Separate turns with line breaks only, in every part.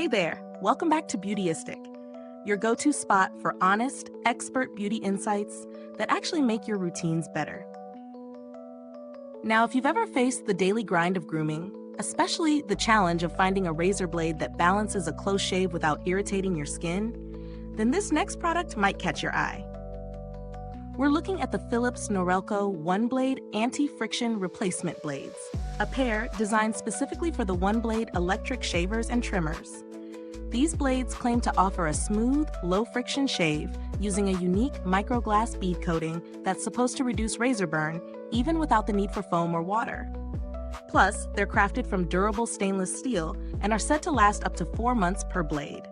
Hey there, welcome back to Beautyistic, your go-to spot for honest, expert beauty insights that actually make your routines better. Now, if you've ever faced the daily grind of grooming, especially the challenge of finding a razor blade that balances a close shave without irritating your skin, then this next product might catch your eye. We're looking at the Philips Norelco OneBlade Anti-Friction Replacement Blades, a pair designed specifically for the OneBlade electric shavers and trimmers. These blades claim to offer a smooth, low-friction shave using a unique microglass bead coating that's supposed to reduce razor burn even without the need for foam or water. Plus, they're crafted from durable stainless steel and are said to last up to 4 months per blade.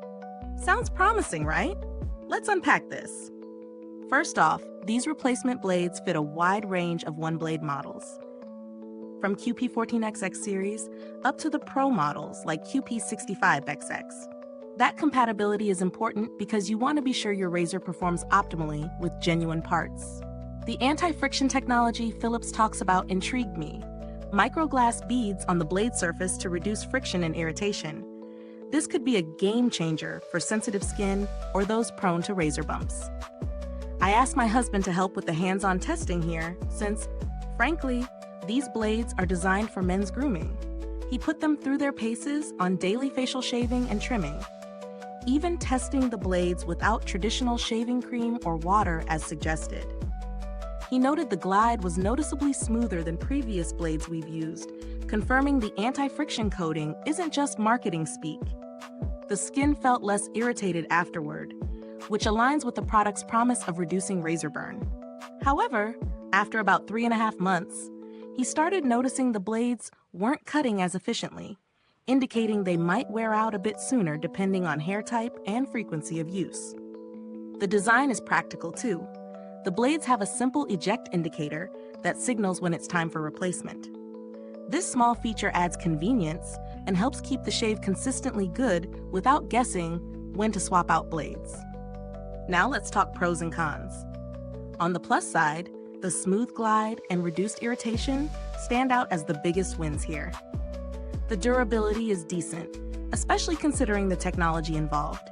Sounds promising, right? Let's unpack this. First off, these replacement blades fit a wide range of OneBlade models, from QP14XX series up to the Pro models like QP65XX. That compatibility is important because you want to be sure your razor performs optimally with genuine parts. The anti-friction technology Philips talks about intrigued me. Microglass beads on the blade surface to reduce friction and irritation. This could be a game changer for sensitive skin or those prone to razor bumps. I asked my husband to help with the hands-on testing here since, frankly, these blades are designed for men's grooming. He put them through their paces on daily facial shaving and trimming, even testing the blades without traditional shaving cream or water as suggested. He noted the glide was noticeably smoother than previous blades we've used, confirming the anti-friction coating isn't just marketing speak. The skin felt less irritated afterward, which aligns with the product's promise of reducing razor burn. However, after about 3.5 months, he started noticing the blades weren't cutting as efficiently, indicating they might wear out a bit sooner depending on hair type and frequency of use. The design is practical too. The blades have a simple eject indicator that signals when it's time for replacement. This small feature adds convenience and helps keep the shave consistently good without guessing when to swap out blades. Now let's talk pros and cons. On the plus side, the smooth glide and reduced irritation stand out as the biggest wins here. The durability is decent, especially considering the technology involved.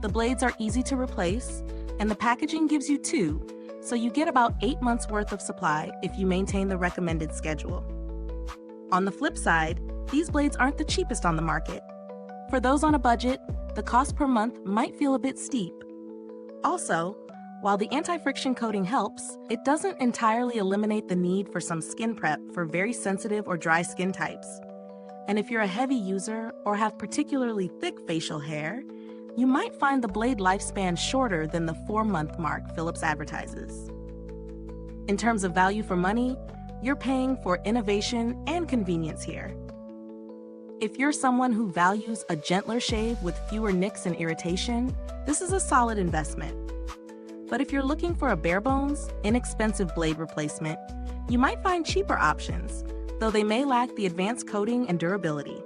The blades are easy to replace, and the packaging gives you 2, so you get about 8 months worth of supply if you maintain the recommended schedule. On the flip side, these blades aren't the cheapest on the market. For those on a budget, the cost per month might feel a bit steep. Also, while the anti-friction coating helps, it doesn't entirely eliminate the need for some skin prep for very sensitive or dry skin types. And if you're a heavy user or have particularly thick facial hair, you might find the blade lifespan shorter than the 4-month mark Philips advertises. In terms of value for money, you're paying for innovation and convenience here. If you're someone who values a gentler shave with fewer nicks and irritation, this is a solid investment. But if you're looking for a bare-bones, inexpensive blade replacement, you might find cheaper options, though they may lack the advanced coating and durability.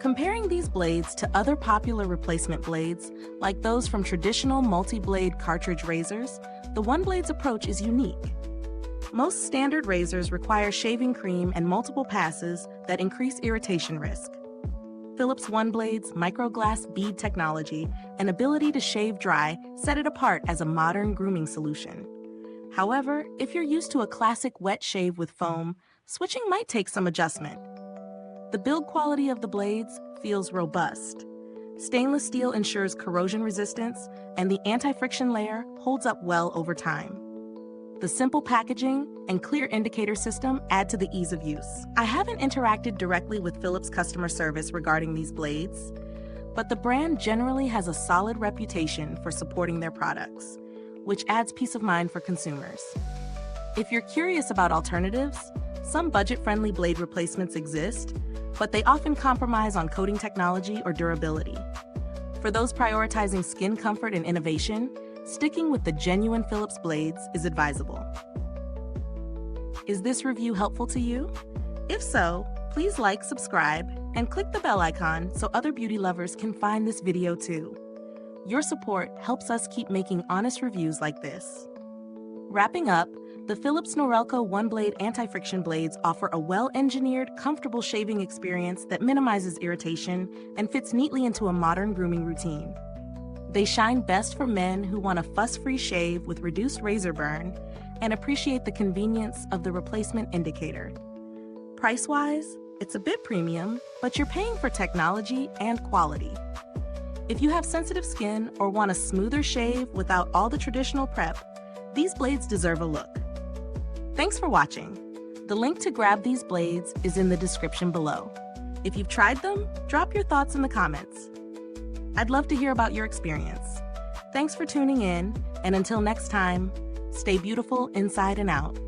Comparing these blades to other popular replacement blades, like those from traditional multi-blade cartridge razors, the OneBlade's approach is unique. Most standard razors require shaving cream and multiple passes that increase irritation risk. Philips OneBlade's microglass bead technology and ability to shave dry set it apart as a modern grooming solution. However, if you're used to a classic wet shave with foam, switching might take some adjustment. The build quality of the blades feels robust. Stainless steel ensures corrosion resistance, and the anti-friction layer holds up well over time. The simple packaging and clear indicator system add to the ease of use. I haven't interacted directly with Philips customer service regarding these blades, but the brand generally has a solid reputation for supporting their products, which adds peace of mind for consumers. If you're curious about alternatives, some budget-friendly blade replacements exist, but they often compromise on coating technology or durability. For those prioritizing skin comfort and innovation, sticking with the genuine Philips blades is advisable. Is this review helpful to you? If so, please like, subscribe, and click the bell icon so other beauty lovers can find this video too. Your support helps us keep making honest reviews like this. Wrapping up, The Philips Norelco OneBlade anti-friction blades offer a well-engineered, comfortable shaving experience that minimizes irritation and fits neatly into a modern grooming routine. They shine best for men who want a fuss-free shave with reduced razor burn and appreciate the convenience of the replacement indicator. Price-wise, it's a bit premium, but you're paying for technology and quality. If you have sensitive skin or want a smoother shave without all the traditional prep, these blades deserve a look. Thanks for watching. The link to grab these blades is in the description below. If you've tried them, drop your thoughts in the comments. I'd love to hear about your experience. Thanks for tuning in, and until next time, stay beautiful inside and out.